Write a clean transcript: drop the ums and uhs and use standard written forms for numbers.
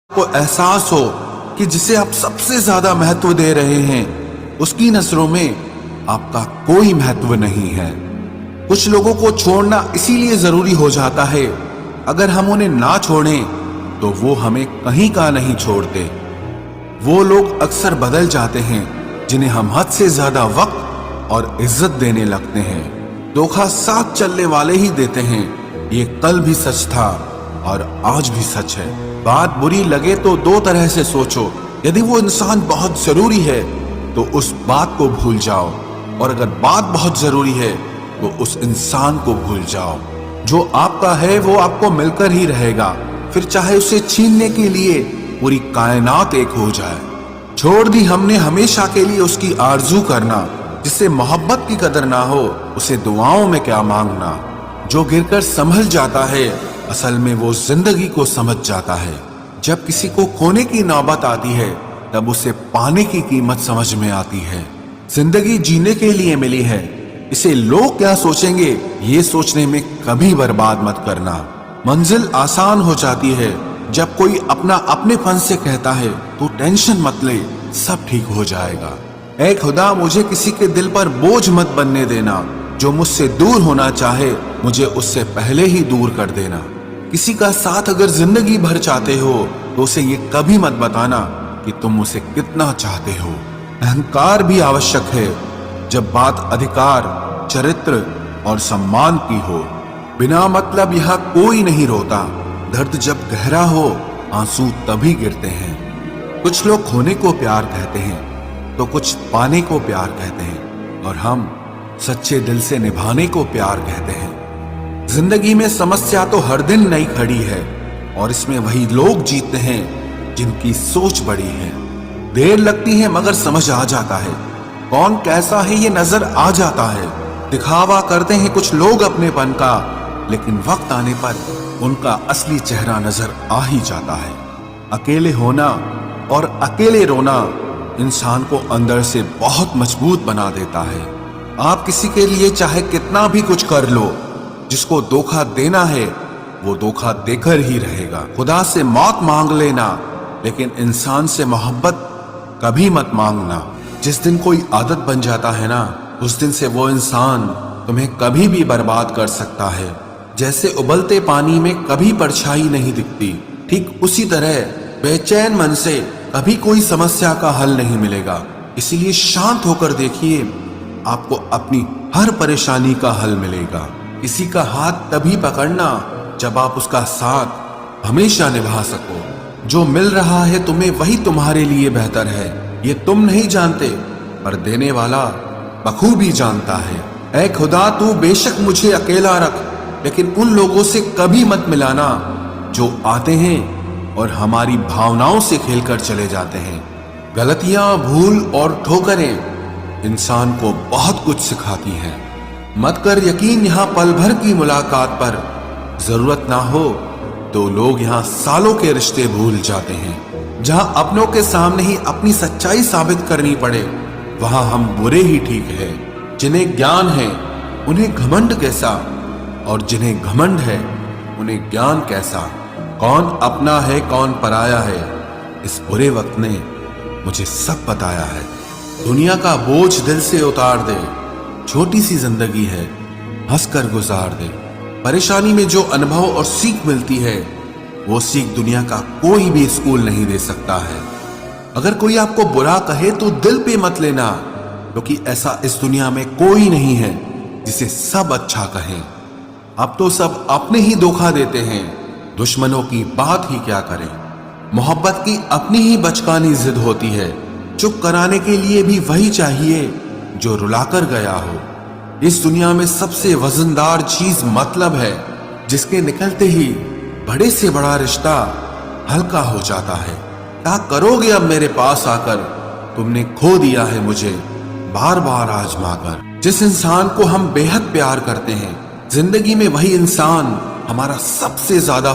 को एहसास हो कि जिसे आप सबसे ज्यादा महत्व दे रहे हैं उसकी नजरों में आपका कोई महत्व नहीं है। कुछ लोगों को छोड़ना इसीलिए जरूरी हो जाता है, अगर हम उन्हें ना छोड़ें तो वो हमें कहीं का नहीं छोड़ते। वो लोग अक्सर बदल जाते हैं जिन्हें हम हद से ज्यादा वक्त और इज्जत देने लगते हैं। धोखा साथ चलने वाले ही देते हैं, ये कल भी सच था और आज भी सच है। बात बुरी लगे तो दो तरह से सोचो, यदि वो इंसान बहुत जरूरी है तो उस बात को भूल जाओ, और अगर बात बहुत जरूरी है तो उस इंसान को भूल जाओ। जो आपका है वो आपको मिलकर ही रहेगा, फिर चाहे उसे छीनने के लिए पूरी कायनात एक हो जाए। छोड़ दी हमने हमेशा के लिए उसकी आरजू करना, जिससे मोहब्बत की कदर ना हो उसे दुआओं में क्या मांगना। जो गिरकर संभल जाता है असल में वो जिंदगी को समझ जाता है। जब किसी को खोने की नौबत आती है तब उसे पाने की कीमत समझ में आती है। जिंदगी जीने के लिए मिली है, इसे लोग क्या सोचेंगे ये सोचने में कभी बर्बाद मत करना। मंजिल आसान हो जाती है जब कोई अपना अपनेपन से कहता है तो टेंशन मत ले, सब ठीक हो जाएगा। ऐ खुदा, मुझे किसी के दिल पर बोझ मत बनने देना। जो मुझसे दूर होना चाहे मुझे उससे पहले ही दूर कर देना। किसी का साथ अगर जिंदगी भर चाहते हो तो उसे ये कभी मत बताना कि तुम उसे कितना चाहते हो। अहंकार भी आवश्यक है जब बात अधिकार, चरित्र और सम्मान की हो। बिना मतलब यहाँ कोई नहीं रोता, दर्द जब गहरा हो आंसू तभी गिरते हैं। कुछ लोग खोने को प्यार कहते हैं तो कुछ पाने को प्यार कहते हैं, और हम सच्चे दिल से निभाने को प्यार कहते हैं। जिंदगी में समस्या तो हर दिन नई खड़ी है, और इसमें वही लोग जीतते हैं जिनकी सोच बड़ी है। देर लगती है मगर समझ आ जाता है, कौन कैसा है ये नजर आ जाता है। दिखावा करते हैं कुछ लोग अपनेपन का, लेकिन वक्त आने पर उनका असली चेहरा नजर आ ही जाता है। अकेले होना और अकेले रोना इंसान को अंदर से बहुत मजबूत बना देता है। आप किसी के लिए चाहे कितना भी कुछ कर लो, जिसको धोखा देना है वो धोखा देकर ही रहेगा। खुदा से मौत मांग लेना, लेकिन इंसान से मोहब्बत कभी मत मांगना। जिस दिन कोई आदत बन जाता है ना, उस दिन से वो इंसान तुम्हें कभी भी बर्बाद कर सकता है। जैसे उबलते पानी में कभी परछाई नहीं दिखती, ठीक उसी तरह बेचैन मन से कभी कोई समस्या का हल नहीं मिलेगा। इसीलिए शांत होकर देखिए, आपको अपनी हर परेशानी का हल मिलेगा। किसी का हाथ तभी पकड़ना जब आप उसका साथ हमेशा निभा सको। जो मिल रहा है तुम्हें वही तुम्हारे लिए बेहतर है, ये तुम नहीं जानते पर देने वाला बखूबी जानता है। ऐ खुदा, तू बेशक मुझे अकेला रख, लेकिन उन लोगों से कभी मत मिलाना जो आते हैं और हमारी भावनाओं से खेलकर चले जाते हैं। गलतियां, भूल और ठोकरें इंसान को बहुत कुछ सिखाती हैं। मत कर यकीन यहाँ पल भर की मुलाकात पर, जरूरत ना हो तो लोग यहाँ सालों के रिश्ते भूल जाते हैं। जहां अपनों के सामने ही अपनी सच्चाई साबित करनी पड़े वहां हम बुरे ही ठीक है। जिन्हें ज्ञान है उन्हें घमंड कैसा, और जिन्हें घमंड है उन्हें ज्ञान कैसा। कौन अपना है कौन पराया है, इस बुरे वक्त ने मुझे सब बताया है। दुनिया का बोझ दिल से उतार दे, छोटी सी जिंदगी है हंसकर गुजार दे। परेशानी में जो अनुभव और सीख मिलती है वो सीख दुनिया का कोई भी स्कूल नहीं दे सकता है। अगर कोई आपको बुरा कहे तो दिल पे मत लेना, क्योंकि ऐसा इस दुनिया में कोई नहीं है जिसे सब अच्छा कहें। अब तो सब अपने ही धोखा देते हैं, दुश्मनों की बात ही क्या करें। मोहब्बत की अपनी ही बचकानी जिद होती है, चुप कराने के लिए भी वही चाहिए जो रुलाकर गया हो। इस दुनिया में सबसे वजनदार चीज मतलब है, जिसके निकलते ही बड़े से बड़ा रिश्ता हल्का हो जाता है। क्या करोगे अब मेरे पास आकर, तुमने खो दिया है मुझे बार बार आजमा कर। जिस इंसान को हम बेहद प्यार करते हैं जिंदगी में, वही इंसान हमारा सबसे ज्यादा